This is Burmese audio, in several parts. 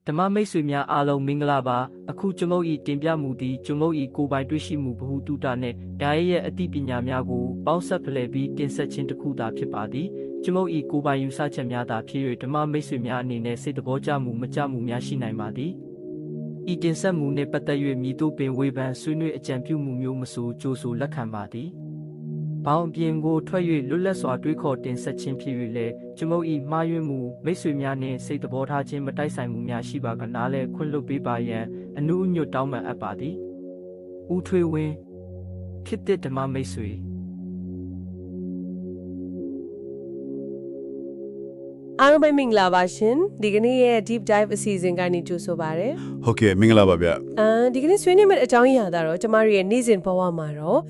ဓမ္မမိတ်ဆွေများအားလုံးမင်္ဂလာပါအခုကျွန်ုပ်၏တင်ပြမှုသည်ကျွန်ုပ်၏ကိုယ်ပိုင်တွေ့ရှိမှုဗဟုသုတနှင့်ဓာတ်ရဲ့အသိပညာများကိုပေါင်းစပ်ဖလှယ်ပြီးတင်ဆက်ခြင်းတစ်ခုသာဖြစ်ပါသည်ကျွန်ုပ်၏ကိုယ်ပိုင်ယူဆချက်များသာဖြစ်၍ဓမ္မမိတ်ဆွေများအနေနဲ့စိတ်တော်ကြမှုမကြမှုများရှိနိုင်ပါသည်ဤတင်ဆက်မှုနှင့်ပတ်သက်၍မိတို့ပင်ဝေဖန်ဆွေးနွေးအကြံပြုမှုမျိုးမဆိုကြိုးဆိုလက်ခံပါသည်ဘောင်ပြင်ကိုထွက်၍လွတ်လပ်စွာတွေးခေါ်တင်ဆက်ခြင်းဖြစ်၍လည်းကျွန်ုပ်၏မှားယွင်းမှုမိတ်ဆွေများနှင့်စိတ်တော်ထားခြင်းမတိုက်ဆိုင်မှုများရှိပါကနားလဲခွင့်လွှတ်ပေးပါရန်အနုအညွတ်တောင်းပန်အပ်ပါသည်ဦးထွေးဝင်းခေတ်သစ်ဓမ္မမိတ်ဆွေအားလုံးပဲမင်္ဂလာပါရှင်ဒီကနေ့ရဲ့ deep dive အစီအစဉ်ကနေကြိုဆိုပါရစေဟုတ်ကဲ့မင်္ဂလာပါဗျဒီကနေ့ဆွေးနွေးမယ့်အကြောင်းအရာကတော့ကျမတို့ရဲ့နေ့စဉ်ဘဝမှာတော့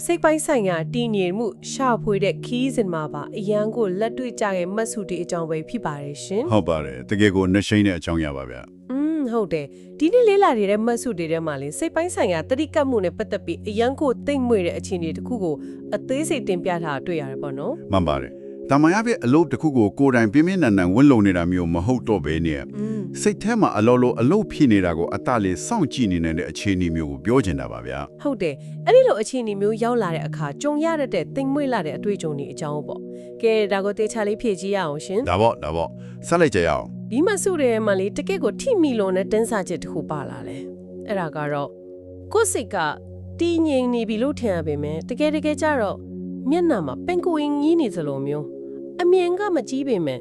စိတ်ပိုင်းဆိုင်ရာတည်ငြိမ်မှုရှာဖွေတဲ့ခီးစဉ်မှာပါအရန်ကိုလက်တွေ့ကြတဲ့မှတ်စုတွေအကြောင်းပဲဖြစ်ပါတယ်ရှင်ဟုတ်ပါတယ်တကယ်ကိုနှရှိန်တဲ့အကြောင်းအရာပါဗျဟုတ်တယ်ဒီနေ့လေးလာနေတဲ့မှတ်စုတွေထဲမှာလေစိတ်ပိုင်းဆိုင်ရာတတိကတ်မှုနဲ့ပတ်သက်ပြီးအရန်ကိုသိမ့်မွေတဲ့အခြေအနေတစ်ခုကိုအသေးစိတ်တင်ပြထားတွေ့ရတယ်ပေါ့နော်မှန်ပါတယ်တာမန်ရပြအလုပ်တစ်ခုကိုကိုယ်တိုင်ပြင်းပြင်းထန်ထန်ဝင့်လုံနေတာမျိုးမဟုတ်တော့ဘဲနဲ့စိတ်ထဲမှာအလုပ်ဖြစ်နေတာကိုအတလေးစောင့်ကြည့်နေနေတဲ့အခြေအနေမျိုးကိုပြောချင်တာပါဗျာဟုတ်တယ်အဲ့ဒီလိုအခြေအနေမျိုးရောက်လာတဲ့အခါကြုံရတဲ့သိမ့်မွေ့လာတဲ့အတွေ့အကြုံတွေအကြောင်းပေါ့ကဲဒါကိုတေချာလေးဖြည့်ကြည့်ရအောင်ရှင်ဒါပေါ့ဆက်လိုက်ကြရအောင်ဒီမှစုတွေမှာလေတကယ့်ကိုထိမိလုံးနဲ့တင်းစားချက်တစ်ခုပါလာတယ်အဲ့ဒါကတော့ကိုယ်စိတ်ကတည်ငြိမ်နေပြီလို့ထင်ရပေမဲ့တကယ်ကြတော့မျက်နှာမှာပင်ကိုင်းကြီးနေသလိုမျိုးအမြင်ကမကြီးပေမဲ့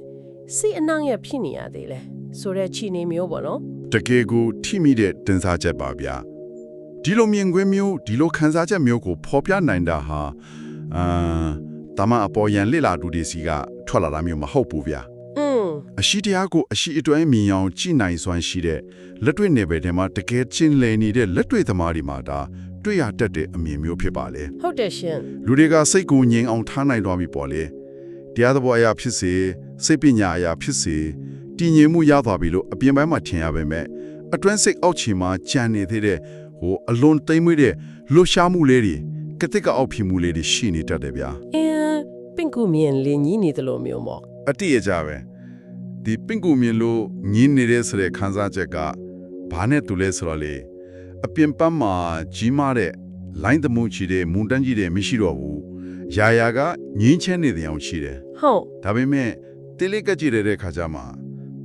စိတ်အနှောင့်အယှက်ဖြစ်နေရသေးတယ်ဆိုတဲ့ခြေနေမျိုးပေါ့နော်တကယ်ကိုထိမိတဲ့တင်စားချက်ပါဗျာဒီလိုမြင်ကွင်းမျိုးဒီလိုခံစားချက်မျိုးကိုဖော်ပြနိုင်တာဟာတမန်အပေါ်ရန်လစ်လာသူတွေစီကထွက်လာတာမျိုးမဟုတ်ဘူးဗျာအရှိတရားကိုအရှိအတွဲမြင်အောင်ကြည်နိုင်စွမ်းရှိတဲ့လက်တွေ့နယ်ပယ်ထဲမှာတကယ်ချင်းလည်နေတဲ့လက်တွေ့သမားတွေမှာဒါတွေ့ရတတ်တဲ့အမြင်မျိုးဖြစ်ပါလေဟုတ်တယ်ရှင်လူတွေကစိတ်ကိုငြိမ်အောင်ထားနိုင်သွားပြီပေါ့လေတရားသဘောအရာဖြစ်စေစိတ်ပညာအရာဖြစ်စေတည်ငြိမ်မှုရသွားပြီလို့အပြင်ပိုင်းမှာထင်ရပေမဲ့အတွင်းစိတ်အောက်ခြေမှာကြံနေသေးတဲ့အလွန်သိမ့်မွေ့တဲ့လှရှားမှုလေးတွေကတိကအောက်ဖြစ်မှုလေးတွေရှိနေတတ်တယ်ဗျာပင်ကူမြင်လင်းကြီးနေတယ်လို့မျိုးပေါ့အတိအကျပဲဒီပင်ကူမြင်လို့ညင်းနေတဲ့ဆိုတဲ့ခံစားချက်ကဘာနဲ့တူလဲဆိုတော့လေအပြင်ပန်းမှာကြီးမားတဲ့လိုင်းသမှုချီတဲ့မွန်တန်းကြီးတဲ့မရှိတော့ဘူးရာကငင်းချဲနေတဲ့အောင်ရှိတယ်ဟုတ်ဒါပေမဲ့တေးလေးကကြည့်ရတဲ့ခါကျမှ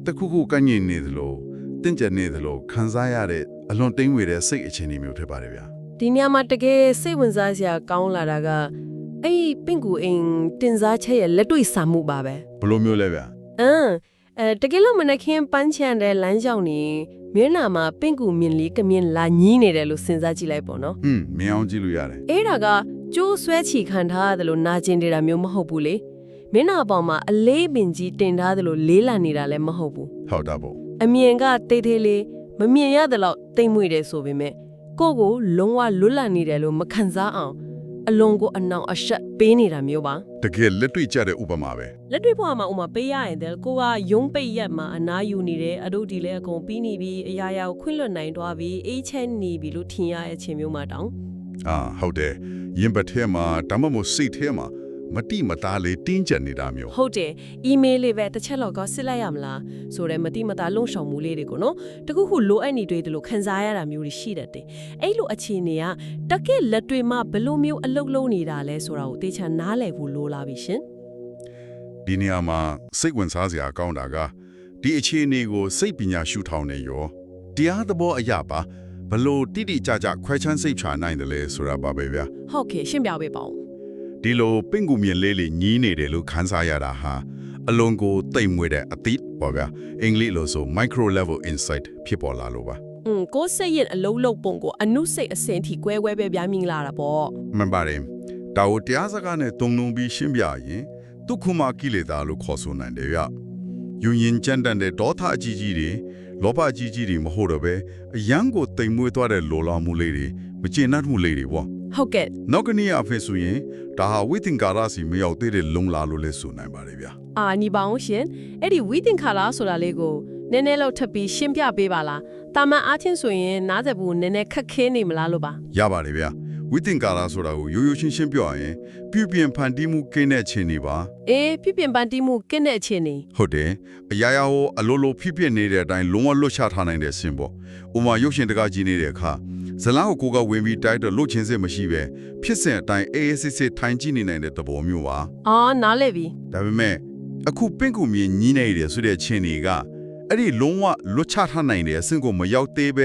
တခုခုကညင်နေသလိုတင့်ကြနေသလိုခံစားရတဲ့အလွန်တိမ်ဝေတဲ့စိတ်အခြေအနေမျိုးဖြစ်ပါတယ်ဗျာဒီညမှာတကယ်စိတ်ဝင်စားစရာကောင်းလာတာကအဲ့ပင့်ကူအိမ်တင်စားချက်ရဲ့လက်တွေ့စာမှုပါပဲဘလိုမျိုးလဲဗျာတကယ်လို့မနခင်ပန်းချန်တဲ့လမ်းကြောင်းနေမျက်နှာမှာပင့်ကူမြင်လေးကမြင်လာညင်းနေတယ်လို့စဉ်းစားကြည့်လိုက်ပေါ့နော်မြင်အောင်ကြည့်လို့ရတယ်အဲ့ဒါကကျိုးဆွဲချီခံထားရတယ်လို့နာကျင်နေတာမျိုးမဟုတ်ဘူးလေမျက်နှာပေါ်မှာအလေးပင်ကြီးတင်ထားတယ်လို့လေးလာနေတာလည်းမဟုတ်ဘူးဟုတ်တာပေါ့အမြင်ကတိတ်သေးလေးမမြင်ရတဲ့လောက်တိမ်မွေ့တယ်ဆိုပေမဲ့ကိုယ့်ကိုလုံးဝလွတ်လပ်နေတယ်လို့မခံစားအောင်အလုံးကိုအနောင်အရှက်ပေးနေတာမျိုးပါတကယ်လက်တွေ့ကြတဲ့ဥပမာပဲလက်တွေ့ဘဝမှာဥမာပေးရရင်တယ်ကိုကယုံပိတ်ရက်မှာအနားယူနေတယ်အတို့ဒီလည်းအကုန်ပြီးနေပြီအရာရာကိုခွင့်လွှတ်နိုင်သွားပြီအေးချမ်းနေပြီလို့ထင်ရတဲ့အချိန်မျိုးမှာတောင်းဟုတ်တယ်ရင်ပတ်ထဲမှာဒါမှမဟုတ်စိတ်ထဲမှာမတိမသားလေးတင်းကျပ်နေတာမျိုးဟုတ်တယ်အီးမေးလ်လေးပဲတစ်ချက်လောက်ကစစ်လိုက်ရမလားဆိုတော့မတိမသားလုံဆောင်မှုလေးတွေကိုနော်တခုခုလိုအပ်နေတွေ့တယ်လို့ခံစားရတာမျိုးတွေရှိတတ်တယ်အဲ့လိုအခြေအနေကတကယ်လက်တွေ့မှာဘယ်လိုမျိုးအလုပ်လုပ်နေတာလဲဆိုတာကိုတေချာနားလည်ဖို့လိုလာပြီရှင်ဒီနေရာမှာစိတ်ဝင်စားစရာကောင်းတာကဒီအခြေအနေကိုစိတ်ပညာရှုထောင်နေရောတရားသဘောအရာပါဘလို့တိတိကျကျခွဲချမ်းစိတ်ချနိုင်တယ်လဲဆိုတာပါပဲဗျာဟုတ်ကဲ့ရှင်းပြပေးပါဦးဒီလိုပင့်ကူမြင်လေးညီးနေတယ်လို့ခန်းစားရတာဟာအလွန်ကိုတိမ်မွေ့တဲ့အသည့်ပေါ့ဗျာအင်္ဂလိပ်လိုဆို micro level insight ဖြစ်ပေါ်လာလို့ပါကိုယ်စိတ်ရဲ့အလုံးလုံးပုံကိုအနုစိတ်အစင်ထိကွဲပဲပြမြင်လာတာပေါ့မှန်ပါတယ်ဒါကိုတရားစကားနဲ့တုံလုံးပြီးရှင်းပြရင်ဒုက္ခမကိလေသာလို့ခေါ်ဆိုနိုင်တယ်ဗျယူရင်ကြမ်းတမ်းတဲ့ဒေါသအကြီးကြီးတွေလောဘအကြီးကြီးတွေမဟုတ်တော့ပဲအယံကိုတိမ်မွေ့သွားတဲ့လိုလာမှုလေးတွေမကျေနပ်မှုလေးတွေပေါ့ဟုတ်ကဲ့နောက်ကနေ့အဖေဆိုရင်ဒါဟာဝိသင်္ကာရစီမရောက်သေးတဲ့လုံလာလို့လဲဆိုနိုင်ပါတယ်ဗျာညီပါအောင်ရှင်အဲ့ဒီဝိသင်္ကာရဆိုတာလေးကိုနည်းနည်းလောက်ထပ်ပြီးရှင်းပြပေးပါလားတာမန်အားချင်းဆိုရင်နားသက်ဘူးနည်းနည်းခက်ခဲနေမလားလို့ပါရပါတယ်ဗျာဝ ဝိသင်္ကာရဆိုတာကိုရိုးရိုးရှင်းရှင်းပြောရင်ပြုပြင်ဖန်တီးမှုကိန်းတဲ့အခြေအနေပါ အေးပြပြင်ပန်းတီးမှုကင်းတဲ့အခြေအနေ ဟုတ်တယ်အရာရာကိုအလိုလိုဖြစ်ဖြစ်နေတဲ့အတိုင်းလုံးဝလွတ်ချထားနိုင်တဲ့ဆင်ပေါ့ဥမာရုပ်ရှင်တကားကြီးနေတဲ့အခါဇလန်းကိုကိုကဝင်ပြီးတိုက်တော့လွတ်ချင်းစစ်မရှိပဲဖြစ်စဉ်အတိုင်းအေးအေးဆေးဆေးထိုင်ကြည့်နေနိုင်တဲ့သဘောမျိုးပါ အော်နားလဲပြီ ဒါပေမဲ့အခုပင့်ကူမြင်ညီးနေတယ်ဆိုတဲ့ချင်းတွေကအဲ့ဒီလုံးဝလွတ်ချထားနိုင်တဲ့အဆင့်ကိုမရောက်သေးပ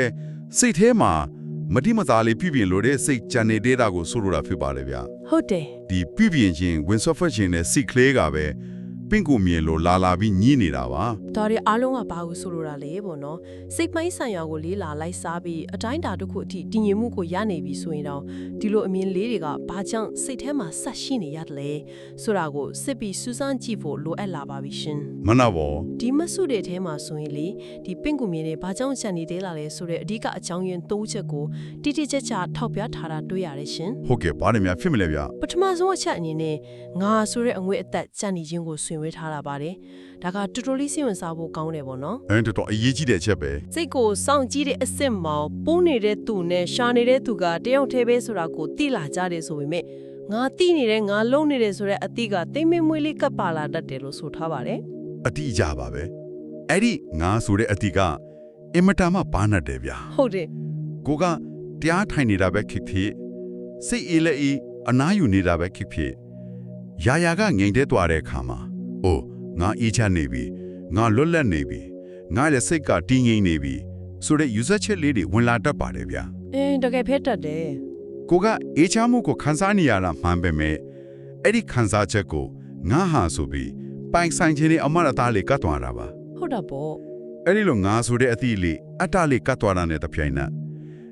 ဲစိတ်ထဲမှာမတိမသားလေးပြပြင်လို့တဲ့စိတ်ကြံနေတဲ့တာကိုဆိုလိုတာဖြစ်ပါတယ်ဗျ ဟုတ်တယ် ဒီပြပြင်ခြင်းဝင်ဆွတ်ဖက်ခြင်းနဲ့စိတ်ကလေးကပဲပင့်ကူမြင်လို့လာပြီးညီးနေတာပါ ဒါတွေအားလုံးကဘာကိုဆိုလိုတာလဲပေါ့နော်စိတ်ပိုင်းဆိုင်ရာကိုလေးလာလိုက်စားပြီးအတိုင်းတာတစ်ခုအထိတည်ငြိမ်မှုကိုရနေပြီဆိုရင်တော့ဒီလိုအမြင်လေးတွေကဘာကြောင့်စိတ်ထဲမှာဆက်ရှိနေရတယ်လဲဆိုတာကိုစစ်ပြီးစူးစမ်းကြည့်ဖို့လိုအပ်လာပါပြီရှင် မနာဘော ဒီမဆုတွေထဲမှာဆိုရင်လေဒီပင့်ကူမြင်တွေဘာကြောင့်ချန်နေသေးလာလဲဆိုတဲ့အဓိကအကြောင်းရင်း၃ချက်ကိုတိတိကျကျထောက်ပြထားတာတွေ့ရတယ်ရှင် ဟုတ်ကဲ့ဘာတွေများဖြစ်မလဲဗျ ပထမဆုံးအချက်အနေနဲ့ငါဆိုတဲ့အငွေအသက်ကြံ့နေခြင်းကိုဆွေးနွေးထားတာပါတယ်ဒါကတူတူလေးစိတ်ဝင်စားဖို့ကောင်းတယ်ပေါ့နော် တော်တော်အရေးကြီးတဲ့အချက်ပဲ စိတ်ကိုစောင့်ကြည့်တဲ့အစ်စ်မောင်ပိုးနေတဲ့သူနဲ့ရှာနေတဲ့သူကတယောက်တည်းပဲဆိုတာကိုသိလာကြတယ်ဆိုပေမဲ့ငါသိနေတယ်ငါလုံနေတယ်ဆိုတဲ့အသည့်ကတိမ်မွေးလေးကပ်ပါလာတတ်တယ်လို့ဆိုထားပါတယ် အတိအကျပါပဲအဲ့ဒီငါဆိုတဲ့အတိကအင်မတန်မှဘာနဲ့တယ်ဗျ ဟုတ်တယ် ကိုကတရားထိုင်နေတာပဲဖြစ်ဖြစ်စိတ်အေးလက်အေးအနားယူနေတာပဲဖြစ်ဖြစ်ရာရာကငြိမ်သက်သွားတဲ့အခါမှာအိုးငါအေးချနေပြီငါလွတ်လပ်နေပြီငါရဲ့စိတ်ကတည်ငြိမ်နေပြီဆိုတဲ့ယူဆချက်လေးတွေဝင်လာတတ်ပါတယ်ဗျ တကယ်ဖက်တတ်တယ် ကိုကအေးချမှုကိုခန်းစားနေရတာမှန်ပေမဲ့အဲ့ဒီခန်းစားချက်ကိုငါဟာဆိုပြီးပိုင်ဆိုင်ခြင်းနဲ့အမရတာလေးကတ်သွားတာပါ ဟုတ်တာပေါ့ အဲ့ဒီလိုငါဆိုတဲ့အသည့်လေးအတ္တလေးကတ်သွားတာနဲ့တပြိုင်နက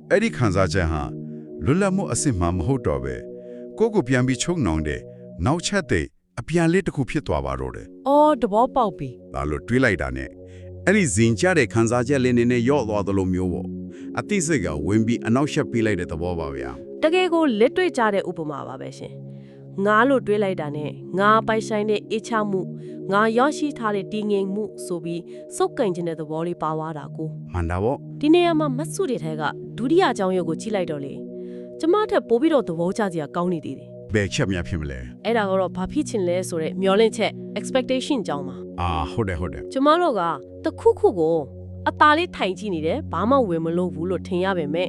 ်အဲ့ဒီခန်းစားချက်ဟာလွတ်လပ်မှုအစစ်မှမဟုတ်တော့ပဲကိုကိုပြန်ပြီးချုပ်နှောင်တဲ့နောက်ချက်တဲ့အပြန်လေးတစ်ခုဖြစ်သွားပါတော့တယ် အော်တဘောပေါက်ပြီ ဒါလို့တွေးလိုက်တာနဲ့အဲ့ဒီဇင်ကြတဲ့ခန်းစားချက်လေးနဲ့ရော့သွားသလိုမျိုးပေါ့အသိစိတ်ကဝင်ပြီးအနောက်ရှက်ပေးလိုက်တဲ့သဘောပါဗျာ တကယ်ကိုလက်တွေ့ကြတဲ့ဥပမာပါပဲရှင်ငါလို့တွေးလိုက်တာနဲ့ငါပိုင်ဆိုင်တဲ့အေးချမှုငါရရှိထားတဲ့တည်ငြိမ်မှုဆိုပြီးစုပ်ကင်ခြင်းတဲ့သဘောလေးပါသွားတာကို မှန်တာပေါ့ ဒီနေရာမှာမတ်စုတွေထဲကဒုတိယအကြောင်းရုပ်ကိုကြည့်လိုက်တော့လေကျမထက်ပိုပြီးတော့သဘောကျစရာကောင်းနေသေးတယ် ဘယ်ချက်များဖြစ်မလဲ အဲ့ဒါကတော့ဘာဖြစ်ချင်လဲဆိုတော့မျောလင့်ချက် expectation ကြောင်းပါ ဟုတ်တယ်ဟုတ်တယ် ကျမတို့ကတခုခုကိုအသားလေးထိုင်ကြည့်နေတယ်ဘာမှဝင်မလို့ဘူးလို့ထင်ရပေမဲ့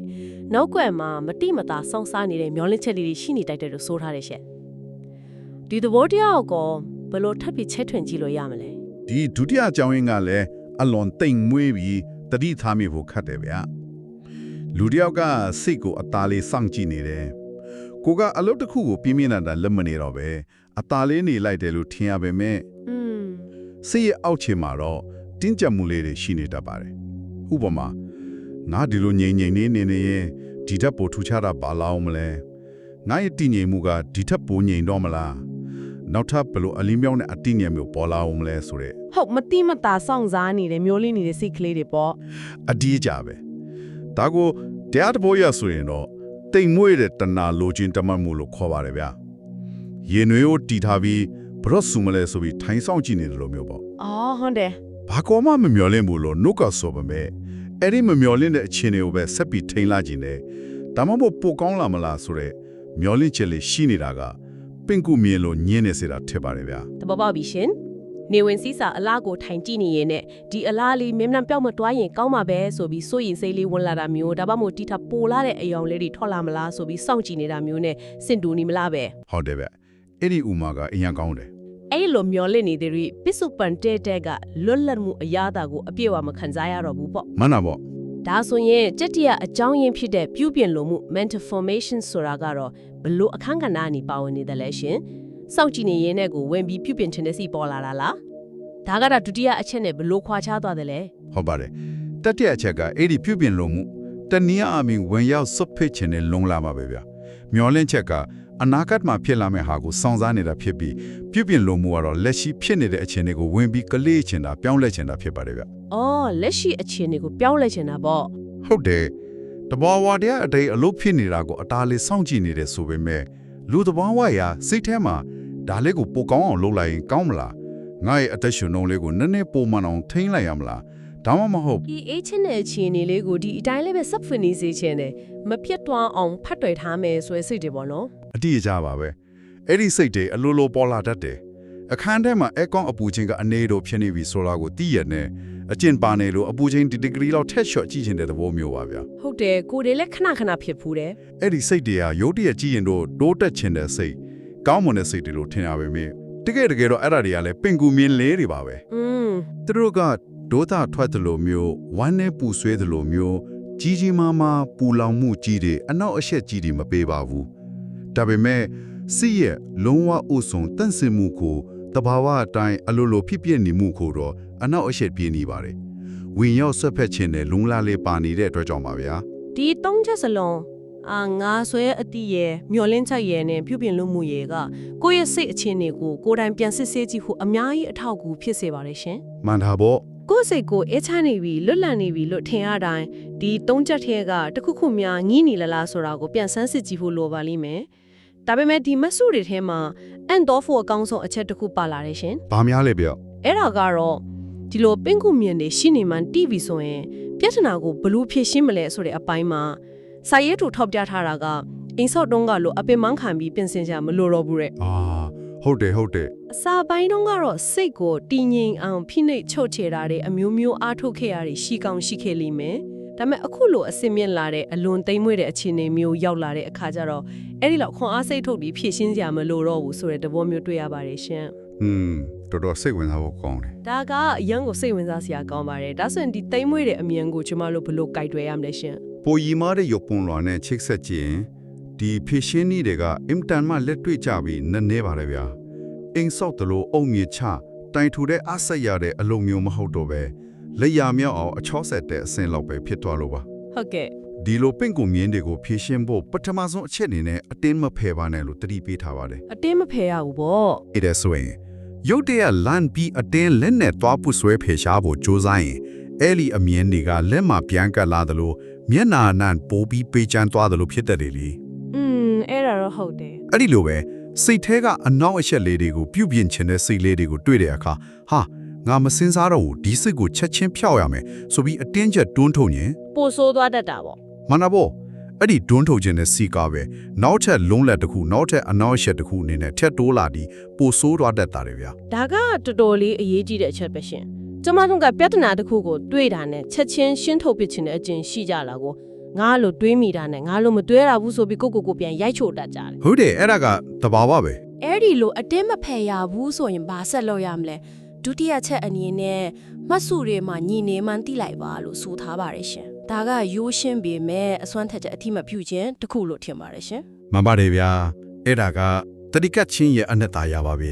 နောက်ကွယ်မှာမတိမတာစောင့်စားနေတဲ့မျောလင့်ချက်လေးတွေရှိနေတိုက်တယ်လို့ဆိုထားတဲ့ရှက်ဒီသဘောတရားကိုဘယ်လိုထပ်ပြီးချက်ထွင်ကြည့်လို့ရမလဲ ဒီဒုတိယအကြောင်းရင်းကလည်းအလွန်တိမ်မွေးပြီးတတိထားမိဖို့ခတ်တယ်ဗျာလူတယောက်ကစိတ်ကိုအသားလေးစောင့်ကြည့်နေတယ်ကိုကအလုပ်တစ်ခုကိုပြင်းပြင်းထန်ထန်လက်မနေတော့ပဲအသားလေးနေလိုက်တယ်လို့ထင်ရပေမဲ့စိတ်ရဲ့အောက်ခြေမှာတော့တင်းကျပ်မှုလေးတွေရှိနေတတ်ပါတယ်ဥပမာငါဒီလိုငြိမ်ငြိမ်နေနေရင်ဒီထက်ပိုထူးခြားတာဘာလာအောင်မလဲငါရဲ့တည်ငြိမ်မှုကဒီထက်ပိုငြိမ်တော့မလားနောက်ထပ်ဘယ်လိုအလင်းမြောင်းနဲ့အတိငြိမ်မျိုးပေါ်လာအောင်မလဲဆိုတဲ့ ဟုတ်မတိမတာစောင့်စားနေတဲ့မျိုးလေးနေတဲ့စိတ်ကလေးတွေပေါ့ အဒီကြပဲဒါကိုတရားတဘောရဆိုရင်တော့တိမ်မွေးတဲ့တဏှာလိုချင်တမတ်မှုလို့ခေါ်ပါတယ်ဗျာရင်နွေးကိုတီထားပြီးဘရော့ဆူမလဲဆိုပြီးထိုင်ဆောင်ကြည့်နေတယ်လို့မျိုးပေါ့ အော်ဟုတ်တယ် ဘာကောမှမမျော်လင့်ဘူးလို့နှုတ်ကဆိုပါမဲ့အဲ့ဒီမမျော်လင့်တဲ့အခြေအနေကိုပဲဆက်ပြီးထိန်လာခြင်းနဲ့ဒါမှမဟုတ်ပိုကောင်းလာမလားဆိုတဲ့မျော်လင့်ချက်လေးရှိနေတာကပင့်ကူမြင်လို့ညင်းနေစေတာထင်ပါတယ်ဗျာ တဘောပေါက်ပြီရှင်နေဝင်စည်းစာအလားကိုထိုင်ကြည့်နေရင်နဲ့ဒီအလားလေးမင်းနှံပြောက်မတွားရင်ကောင်းမှာပဲဆိုပြီးစိုးရင်စိတ်လေးဝင်လာတာမျိုးဒါမှမဟုတ်တီထပိုလာတဲ့အယောင်လေးတွေထွက်လာမလားဆိုပြီးစောင့်ကြည့်နေတာမျိုးနဲ့စင်တူနေမလားပဲ ဟုတ်တယ်ဗျအဲ့ဒီဥမာကအရင်ကောင်းတယ် အဲ့လိုမျောလင့်နေတဲ့ရီပစ္စုပန်တဲ့ကလွတ်လပ်မှုအရာတာကိုအပြည့်အဝမခံစားရတော့ဘူးပေါ့ မှန်တာပေါ့ ဒါဆိုရင်တတိယအကြောင်းရင်းဖြစ်တဲ့ပြုပြင်လိုမှု mental formation ဆိုတာကတော့ဘလို့အခန်းကဏ္ဍအနီပါဝင်နေတယ်လဲရှင်စောင့်ကြည့်နေရင်နဲ့ကိုဝင်ပြီးပြုပြင်ခြင်းနဲ့စီပေါ်လာတာလားဒါကတော့ဒုတိယအချက်နဲ့ဘလို့ခွာခြားသွားတယ်လဲ ဟုတ်ပါတယ်တတိယအချက်ကအဲ့ဒီပြုပြင်လို့မှုတနည်းအားဖြင့်ဝင်ရောက်စွတ်ဖစ်ခြင်းနဲ့လုံလာမှာပဲဗျမျောလင့်ချက်ကအနာဂတ်မှာဖြစ်လာမယ့်ဟာကိုစောင့်စားနေတာဖြစ်ပြီးပြုပြင်လို့မှုကတော့လက်ရှိဖြစ်နေတဲ့အခြေအနေကိုဝင်ပြီးကလေးချင်တာပြောင်းလဲချင်တာဖြစ်ပါတယ်ဗျ အော်လက်ရှိအခြေအနေကိုပြောင်းလဲချင်တာပေါ့ ဟုတ်တယ်တဘောဝတရားအတိတ်အလုပ်ဖြစ်နေတာကိုအတားလေးစောင့်ကြည့်နေတယ်ဆိုပေမဲ့လူတဘောဝရာစိတ်ထဲမှာဒါလေးကိုပိုကောင်းအောင်လုပ်လိုက်ရင်ကောင်းမလားငါရဲ့အသက်ရှင်နှုန်းလေးကိုနည်းနည်းပိုမှန်အောင်ထိန်းလိုက်ရမလား ဒါမှမဟုတ် ဒီအေးချင်းတဲ့အခြေအနေလေးကိုဒီအတိုင်းလေးပဲ subfini စေချင်တယ်မပြတ်သွားအောင်ဖတ်တွေ့ထားမယ်ဆိုရစိတ်တွေပေါ့နော် အတိအကျပါပဲအဲ့ဒီစိတ်တွေအလိုလိုပေါ်လာတတ်တယ်အခန်းထဲမှာအကောင်အပူချင်းကအနေတို့ဖြစ်နေပြီဆိုတာကိုသိရတဲ့အကျင့်ပါနေလို့အပူချင်းဒီဂရီလောက်ထက်လျှော့ကြည့်ချင်တဲ့သဘောမျိုးပါဗျာ ဟုတ်တယ်ကိုယ်တွေလည်းခဏခဏဖြစ်ဖူးတယ် အဲ့ဒီစိတ်တွေကရုတ်တရက်ကြည့်ရင်တော့တိုးတက်ချင်တဲ့စိတ်ကောင်းမွန်တဲ့စိတ်တွေလို့ထင်ရပါမယ်တကယ်တော့အဲ့ဒါတွေကလည်းပင်ကူမြင်လေးတွေပါပဲသူတို့ကဒေါသထွက်တယ်လို့မျိုးဝမ်းနဲ့ပူဆွေးတယ်လို့မျိုးကြီးကြီးမားမားပူလောင်မှုကြီးတွေအနောက်အရှက်ကြီးတွေမပေးပါဘူးဒါပေမဲ့စီးရဲ့လုံးဝအုပ်ဆုံးတန့်စင်မှုကိုတဘာဝအတိုင်းအလိုလိုဖြစ်ပြနေမှုကိုတော့အနောက်အရှက်ပြင်းနေပါတယ်ဝင်ရောက်ဆွတ်ဖက်ခြင်းနဲ့လုံလာလေးပါနေတဲ့အတွက်ကြောင့်ပါဗျာ ဒီ၃ချက်စလုံးငါဆွဲအတိရဲ့မျောလင်းချက်ရဲ့နဲ့ပြုပြင်လို့မှုရဲ့ကကိုယ့်ရဲ့စိတ်အခြေအနေကိုကိုယ်တိုင်ပြန်စစ်ဆေးကြည့်ဖို့အများကြီးအထောက်အကူဖြစ်စေပါတယ်ရှင် မှန်တာပေါ့ ကိုယ့်စိတ်ကိုအေးချနေပြီလွတ်လပ်နေပြီလို့ထင်ရတိုင်းဒီ၃ချက်ထဲကတစ်ခုခုများငီးနေလားဆိုတာကိုပြန်ဆန်းစစ်ကြည့်ဖို့လိုပါလိမ့်မယ်ဒါပေမဲ့ဒီမဆုတွေထဲမှာအန်တော့ဖို့အကောင်းဆုံးအချက်တစ်ခုပါလာတယ်ရှင် ဘာများလဲဗျ အဲ့ဒါကတော့ဒီလိုပင်ကူမြင်နေရှိနေမှန်တီးပြီဆိုရင်ပြဿနာကိုဘလို့ဖြေရှင်းမလဲဆိုတဲ့အပိုင်းမှာစာရေးတူထောက်ပြထားတာကအင်းစော့တုံးကလို့အပင်မခံပြီးပြင်ဆင်ကြမလို့တော့ဘူးတဲ့ ဟုတ်တယ် အစာပိုင်းတုန်းကတော့စိတ်ကိုတည်ငြိမ်အောင်ဖိနှိပ်ချုပ်ချယ်တာတွေအမျိုးမျိုးအားထုတ်ခဲ့ရတွေရှိကောင်းရှိခဲ့လိမ့်မယ်ဒါပေမဲ့အခုလိုအစင်မြင့်လာတဲ့အလွန်သိမ့်မွေ့တဲ့အခြေအနေမျိုးရောက်လာတဲ့အခါကျတော့အဲ့ဒီလောက်ခွန်အားစိတ်ထုတ်ပြီးဖြည့်ရှင်းကြမလို့တော့ဘူးဆိုတဲ့သဘောမျိုးတွေ့ရပါတယ်ရှင် တော်တော်စိတ်ဝင်စားဖို့ကောင်းတယ် ဒါကအရန်ကိုစိတ်ဝင်စားစရာကောင်းပါတယ်ဒါဆိုရင်ဒီသိမ့်မွေ့တဲ့အမြင်ကိုကျမတို့ဘယ်လိုကြိုက်တွေ့ရမလဲရှင် ပိုရီမားတဲ့ရုပ်ပုံလွှာနဲ့ချိတ်ဆက်ကြည့်ရင်ဒီဖေရှင်းနည်းတွေကအင်တန်မှလက်တွေ့ကြပြီးနည်းနည်းပါတယ်ဗျာအင်းဆောက်တလို့အုံမြေချတိုင်ထူတဲ့အဆက်ရတဲ့အလုံးမျိုးမဟုတ်တော့ပဲလက်ရမြောက်အောင်အချောဆက်တဲ့အဆင့်လောက်ပဲဖြစ်သွားလို့ပါ ဟုတ်ကဲ့ ဒီလိုပင့်ကူမြင်းတွေကိုဖြည့်ရှင်းဖို့ပထမဆုံးအချက်အနေနဲ့အတင်းမဖယ်ပါနဲ့လို့တတိပေးထားပါတယ် အတင်းမဖယ်ရဘူးပေါ့ ။အဲ့ဒါဆိုရင်ရုတ်တရက်လန်ပြီးအတင်းလက်နဲ့သွားပုဆွဲဖယ်ရှားဖို့ကြိုးစားရင်အဲ့ဒီအမြင်တွေကလက်မှာပြန်ကပ်လာသလိုမျက်နာနံပိုးပြီးပေးချမ်းသွားသလိုဖြစ်တတ်တယ်လေ အဲ့ဒါတော့ဟုတ်တယ် ။အဲ့ဒီလိုပဲစိတ်ထဲကအနောက်အချက်လေးတွေကိုပြုပြင်ချင်တဲ့စိတ်လေးတွေကိုတွေ့တဲ့အခါဟာငါမစင်စားတော့ဘူးဒီစိတ်ကိုချက်ချင်းဖျောက်ရမယ်ဆိုပြီးအတင်းချက်တွန်းထုတ်ရင် ပိုဆိုးသွားတတ်တာပေါ့ မှန်တာပေါ့အဲ့ဒီတွန်းထုတ်ခြင်းနဲ့စီကားပဲနောက်ထပ်လုံးလက်တစ်ခုနောက်ထပ်အနောက်အချက်တစ်ခုအနေနဲ့ထက်တိုးလာပြီးပိုဆိုးသွားတတ်တာတွေဗျာ ဒါကတော်တော်လေးအရေးကြီးတဲ့အချက်ပဲရှင်ကျမတို့ကပြဿနာတစ်ခုကိုတွေးတာနဲ့ချက်ချင်းရှင်းထုတ်ပြချင်တဲ့အကျင့်ရှိကြလာကိုငါလိုတွေးမိတာနဲ့ငါလိုမတွေးရဘူးဆိုပြီးကိုပြန်ရိုက်ချိုတတ်ကြတယ် ဟုတ်တယ်အဲ့ဒါကတဘာဝပဲ အဲ့ဒီလိုအတင်းမဖယ်ရဘူးဆိုရင်ဘာဆက်လုပ်ရမလဲဒုတိယချက်အနေနဲ့မှတ်စုတွေမှာညီနေမှန်းသိလိုက်ပါလို့ဆိုထားပါတယ်ရှင်ဒါကရိုးရှင်းပေမဲ့အစွမ်းထက်ချက်အထိမပြုခြင်းတစ်ခုလို့ထင်ပါတယ်ရှင် မှန်ပါတယ်ဗျာအဲ့ဒါကတတိကတ်ချင်းရဲ့အနှစ်သာရပါပဲ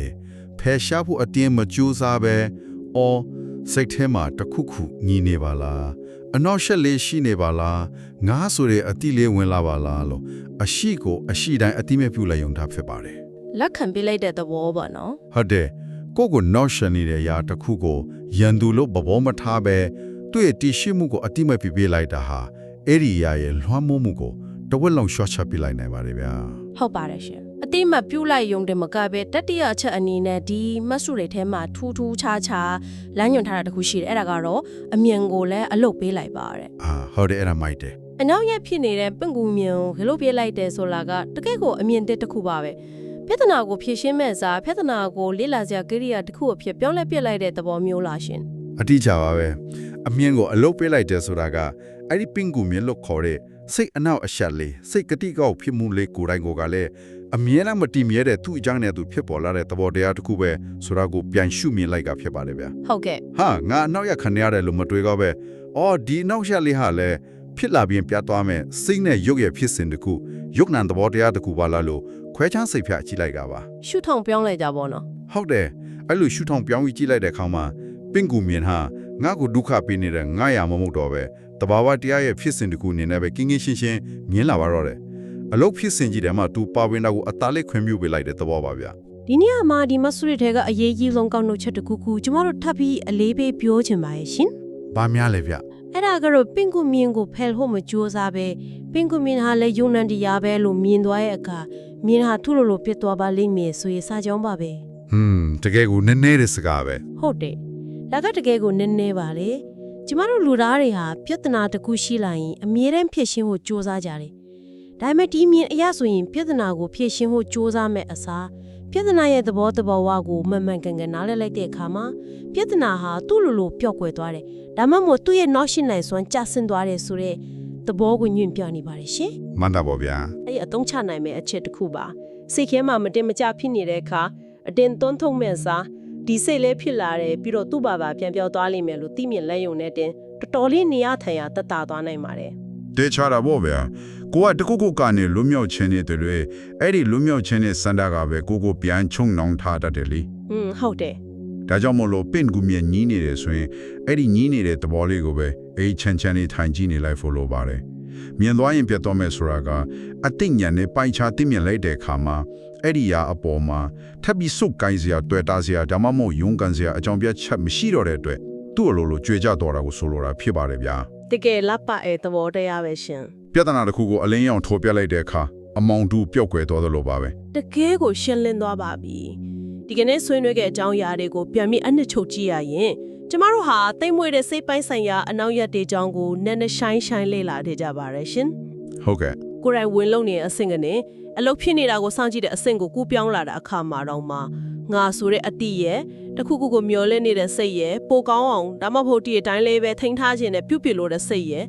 ဖယ်ရှားဖို့အတင်းမကြိုးစားပဲအော်စိတ်ထဲမှာတစ်ခုခုညီနေပါလားအနောက်ရှက်လေးရှိနေပါလားငါဆိုတဲ့အတိလေးဝင်လာပါလားလို့အရှိကိုအရှိတိုင်းအတိမဲ့ပြုလိုက်ရုံသာဖြစ်ပါတယ် လက်ခံပေးလိုက်တဲ့သဘောပေါ့နော် ဟုတ်တယ်ကိုကိုနောက်ရှက်နေတဲ့ຢာတစ်ခုကိုရန်သူလို့ဘဘောမထားပဲသူ့ရဲ့တည်ရှိမှုကိုအတိမဲ့ပြပေးလိုက်တာဟာအဲ့ဒီຢာရဲ့လွှမ်းမိုးမှုကိုတဝက်လုံးရှော့ချပြလိုက်နိုင်ပါတယ်ဗျာ ဟုတ်ပါတယ်ရှင်အတိမပြုတ်လိုက်ယုံတယ်မကပဲတတိယအချက်အနေနဲ့ဒီမှတ်စုတွေထဲမှာထူးထူးခြားခြားလမ်းညွှန်ထားတာတစ်ခုရှိတယ်အဲ့ဒါကတော့အမြင်ကိုလည်းအလုတ်ပေးလိုက်ပါတဲ့ ဟုတ်တယ်အဲ့ဒါမိုက်တယ် အနောက်ရက်ဖြစ်နေတဲ့ပင့်ကူမြင်ကိုဂလုတ်ပေးလိုက်တယ်ဆိုတာကတကယ့်ကိုအမြင်တစ်ခုပါပဲပြဿနာကိုဖြေရှင်းမဲ့စားပြဿနာကိုလေ့လာစရာကိရိယာတစ်ခုအဖြစ်ပြောင်းလဲပြစ်လိုက်တဲ့သဘောမျိုးလားရှင် အတိအကျပါပဲအမြင်ကိုအလုတ်ပေးလိုက်တယ်ဆိုတာကအဲ့ဒီပင်ကူမြင်လို့ခေါ်တဲ့စိတ်အနောက်အရှက်လေးစိတ်ကတိကောက်ဖြစ်မှုလေးကိုယ်တိုင်ကိုကလည်းအမြင်နဲ့မတည်မြဲတဲ့သူ့အကြောင်းနဲ့သူဖြစ်ပေါ်လာတဲ့သဘောတရားတစ်ခုပဲဆိုတာကိုပြန်ရှုမြင်လိုက်ကဖြစ်ပါတယ်ဗျာ ဟုတ်ကဲ့ ဟာငါအနောက်ရခံရတယ်လို့မတွေးတော့ပဲအော်ဒီနောက်ရှက်လေးဟာလည်းဖြစ်လာပြီးပြတ်သွားမယ်စိတ်နဲ့ရုပ်ရဲ့ဖြစ်စဉ်တစ်ခုရုပ်နံသဘောတရားတစ်ခုပါလားလို့ခွဲခြားစိတ်ဖြတ်ကြည့်လိုက်တာပါ ရှုထောင်ပြောင်းလိုက်ကြပါတော့ ဟုတ်တယ်အဲ့လိုရှုထောင်ပြောင်းပြီးကြည့်လိုက်တဲ့အခါမှာပင်ကူမြင်ဟာငါ့ကိုဒုက္ခပေးနေတဲ့ငါရမမဟုတ်တော့ပဲတဘာဝတရားရဲ့ဖြစ်စဉ်တစ်ခုအနေနဲ့ပဲကင်းကင်းရှင်းရှင်းမြင်လာပါတော့တယ်အလုတ်ဖြစ်စဉ်ကြီးတယ်မှာသူပါဝင်တာကိုအသားလေးခွင့်ပြုပေးလိုက်တဲ့သဘောပါဗျာ ဒီနေ့မှာဒီမဆူရီတွေကအရေးကြီးဆုံးကောက်နှုတ်ချက်တစ်ခုခုကျမတို့ထပ်ပြီးအလေးပေးပြောချင်ပါရဲ့ရှင် ဘာများလဲဗျ အဲ့ဒါကတော့ပင်ကူမြင်ကိုဖယ်ဖို့မကြိုးစားပဲပင်ကူမြင်ဟာလည်းယုံနံတရားပဲလို့မြင်သွားရဲ့အခါမြင်ဟာထုလို့ဖြစ်သွားပါလိမ့်မယ်ဆိုရင်စာကြောင်းပါပဲ တကယ်ကိုနည်းနည်းတဲ့စကားပဲ ဟုတ်တယ်ဒါကတကယ်ကိုနည်းနည်းပါလေ ကျမတို့လူသားတွေဟာပြဿနာတစ်ခုရှိလာရင်အမြဲတမ်းဖြေရှင်းဖို့ကြိုးစားကြတယ်ဒါပေမဲ့ဒီမြင်အရာဆိုရင်ပြဿနာကိုဖြေရှင်းဖို့ကြိုးစားမဲ့အစားပြဿနာရဲ့သဘောဝကိုမှန်မှန်ကန်ကန်နားလည်လိုက်တဲ့အခါမှာပြဿနာဟာသူ့လိုပျော့ကွယ်သွားတယ်ဒါမှမဟုတ်သူ့ရဲ့နောက်ရှိနိုင်စွမ်းကျဆင်းသွားတယ်ဆိုတဲ့သဘောကိုညွှန်ပြနေပါတယ်ရှင် မှန်တာပေါ့ဗျာ အဲ့အသုံးချနိုင်မဲ့အချက်တစ်ခုပါစိတ်ထဲမှာမတင်မကျဖြစ်နေတဲ့အခါအတင်းသွန်းထုံမဲ့စားဒီစိတ်လေးဖြစ်လာတယ်ပြီးတော့သူ့ဘာပြန်ပြောင်းသွားလိမ့်မယ်လို့သိမြင်လက်ယုံနဲ့တင်တော်တော်လေးနေရထိုင်ရတက်တာသွားနိုင်ပါတယ် တေချာတာပေါ့ဗျာကိုကတခုခုကနေလွတ်မြောက်ခြင်းနဲ့တည်းအဲ့ဒီလွတ်မြောက်ခြင်းနဲ့စန္ဒကပဲကိုပြန်ချုံနှောင်းထားတတ်တယ်လေ ဟုတ်တယ် ဒါကြောင့်မလို့ပင့်ကူမြင်ညီးနေတယ်ဆိုရင်အဲ့ဒီညီးနေတဲ့သဘောလေးကိုပဲအေးချမ်းလေးထိုင်ကြည့်နေလိုက်ဖို့လိုပါတယ်မြင်သွားရင်ပြတ်တော့မယ်ဆိုတာကအတိတ်ညာနဲ့ပိုင်ချသိမြင်လိုက်တဲ့အခါမှာအဲ့ဒီရာအပေါ်မှာထပ်ပြီးစုပ်ကိုင်းစရာတွေ့တာစရာဒါမှမဟုတ်ယုံကန်စရာအကြောင်းပြချက်မရှိတော့တဲ့အတွက်သူ့အလိုလိုကြွေကြတော်တာကိုဆိုလိုတာဖြစ်ပါတယ်ဗျာ တကယ်လက်ပါတဲ့သဘောတရားပဲရှင် ပြဿနာတစ်ခုကိုအလင်းရောင်ထိုးပြလိုက်တဲ့အခါအမောင်တူပျောက်ကွယ်သွားသလိုပါပဲ တကယ်ကိုရှင်းလင်းသွားပါပြီဒီကနေ့ဆွေးနွေးခဲ့အကြောင်းအရာတွေကိုပြန်ပြီးအနှစ်ချုပ်ကြည့်ရရင်ကျမတို့ဟာတိတ်မွေးတဲ့စိတ်ပိုင်းဆိုင်ရာအနောက်ရက်တွေအကြောင်းကိုနည်းနည်းရှိုင်းလေ့လာနေကြပါရဲ့ရှင် ဟုတ်ကဲ့ ကိုယ်တိုင်ဝင်လုံနေတဲ့အဆင့်ကနေအလုပ်ဖြစ်နေတာကိုစောင့်ကြည့်တဲ့အဆင့်ကိုကူးပြောင်းလာတဲ့အခါမှာတော့မှငါဆိုတဲ့အတိရဲ့တခုခုကိုမျောလဲနေတဲ့စိတ်ရဲ့ပိုကောင်းအောင်ဒါမှမဟုတ်ဒီအတိုင်းလေးပဲထိန်းထားခြင်းနဲ့ပြုတ်ပြလို့တဲ့စိတ်ရဲ့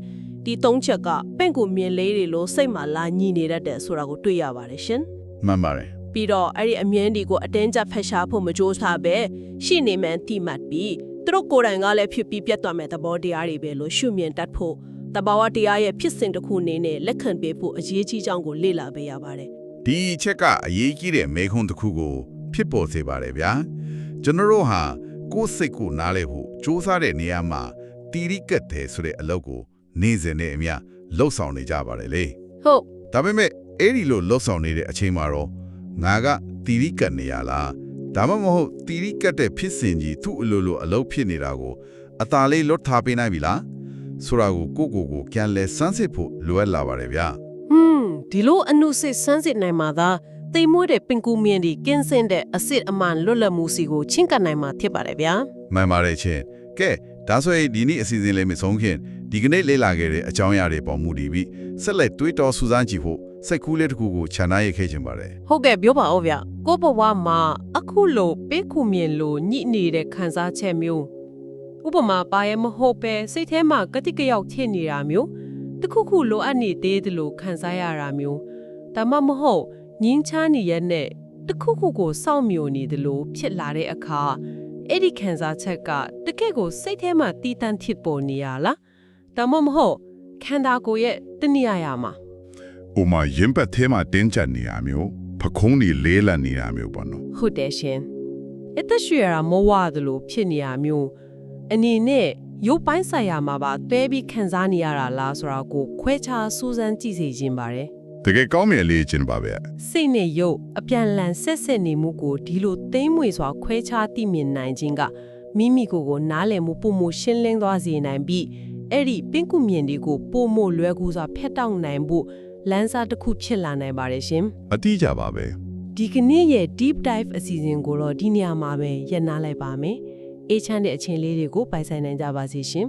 ဒီသုံးချက်ကပင့်ကူမြင်လေးတွေလို့စိတ်မှာလာညီနေတတ်တယ်ဆိုတာကိုတွေ့ရပါတယ်ရှင် မှန်ပါတယ် ပြီးတော့အဲ့ဒီအမြင်တွေကိုအတင်းကျပ်ဖက်ရှားဖို့မကြိုးစားပဲရှိနေမှန်တိမှတ်ပြီးသူတို့ကိုယ်တိုင်ကလည်းဖြစ်ပြီးပြတ်သွားမဲ့သဘောတရားတွေပဲလို့ရှုမြင်တတ်ဖို့တဘာဝတရားရဲ့ဖြစ်စဉ်တစ်ခုအနေနဲ့လက်ခံပေးဖို့အရေးကြီးကြောင်းကိုလေ့လာပေးရပါတယ် ဒီချက်ကအရေးကြီးတဲ့မေခွန်းတစ်ခုကိုဖြစ်ပေါ်စေပါတယ်ဗျာကျွန်တော်တို့ဟာကိုယ်စိတ်ကိုနားလဲဖို့စူးစမ်းတဲ့နေရာမှာတီရိကတ်တယ်ဆိုတဲ့အလုပ်ကိုနေစဉ်နဲ့အမျှလှုပ်ဆောင်နေကြပါတယ်လေ ဟုတ် ဒါပေမဲ့အဲ့ဒီလိုလှုပ်ဆောင်နေတဲ့အချိန်မှာတော့ငါကတီရိကတ်နေရလားဒါမှမဟုတ်တီရိကတ်တဲ့ဖြစ်စဉ်ကြီးသူ့အလိုလိုအလုပ်ဖြစ်နေတာကိုအသာလေးလွတ်ထားပေးနိုင်ပြီလားဆိုတာကိုကိုပြန်လဲစမ်းစစ်ဖို့လိုအပ်လာပါတယ်ဗျာ ဒီလိုအနုစိတ်စမ်းစစ်နိုင်မှာသာတိမ်မွေးတဲ့ပင်ကူမြင်ဒီကင်းစင်တဲ့အစ်စ်အမှန်လွတ်လပ်မှုစီကိုချင်းကပ်နိုင်မှာဖြစ်ပါတယ်ဗျာ မှန်ပါတယ်ချင်းကဲဒါဆိုရင်ဒီနေ့အစီအစဉ်လေးမဆုံးခင်ဒီကနေ့လေ့လာခဲ့တဲ့အကြောင်းအရာတွေပေါ်မူတည်ပြီးဆက်လက်တွေးတောစူးစမ်းကြည့်ဖို့စိတ်ကူးလေးတစ်ခုကိုခြံထားရခဲ့ခြင်းပါတယ် ဟုတ်ကဲ့ပြောပါဦးဗျကိုဘဝမှာအခုလိုပေးခုမြင်လို့ညှိနေတဲ့ခံစားချက်မျိုးဥပမာပါရဲ့မဟုတ်ပဲစိတ်ထဲမှာကတိကရောက်ဖြစ်နေတာမျိုးတခုခုလိုအပ်နေသေးတယ်လို့ခံစားရတာမျိုးဒါမှမဟုတ်ငင်းချားနေရတဲ့တခုခုကိုစောင့်မျှော်နေတယ်လို့ဖြစ်လာတဲ့အခါအဲ့ဒီခံစားချက်ကတကယ့်ကိုစိတ်ထဲမှာတီးတန့်ဖြစ်ပေါ်နေရလားဒါမှမဟုတ်ခန္ဓာကိုယ်ရဲ့တနည်းအားရမှာ ။ဥမာရင်ပတ်ထဲမှာတင်းကျပ်နေရမျိုးဖခုံးကြီးလေးလံနေရမျိုးပေါ့နော် ဟုတ်တယ်ရှင်အသက်ရှူရတာမဝသလိုဖြစ်နေရမျိုးအနေနဲ့ရုပ်ပိုင်းဆိုင်ရာမှာပါတွဲပြီးခံစားနေရတာလားဆိုတာကိုခွဲခြားစူးစမ်းကြည့်စေခြင်းပါတယ် ။တကယ်ကောင်းမြတ်လေးကျင်ပါပဲ စိတ်နဲ့ရုပ်အပြန်လန်ဆက်ဆက်နေမှုကိုဒီလိုသိမ့်မွေစွာခွဲခြားသိမြင်နိုင်ခြင်းကမိမိကိုယ်နားလည်မှုပုံမရှင်းလင်းသွားစေနိုင်ပြီးအဲ့ဒီပင်ကူမြင်တွေကိုပုံမလွယ်ကူစွာဖျက်တောက်နိုင်ဖို့လမ်းစာတစ်ခုဖြစ်လာနိုင်ပါတယ်ရှင် ။အတိအကျပါပဲ ဒီကနေ့ရဲ့ deep dive အစီအစဉ်ကိုတော့ဒီနေရာမှာပဲရပ်နားလိုက်ပါမယ်အေးချမ်းတဲ့အချိန်လေးတွေကိုပိုင်ဆိုင်နိုင်ကြပါစေရှင်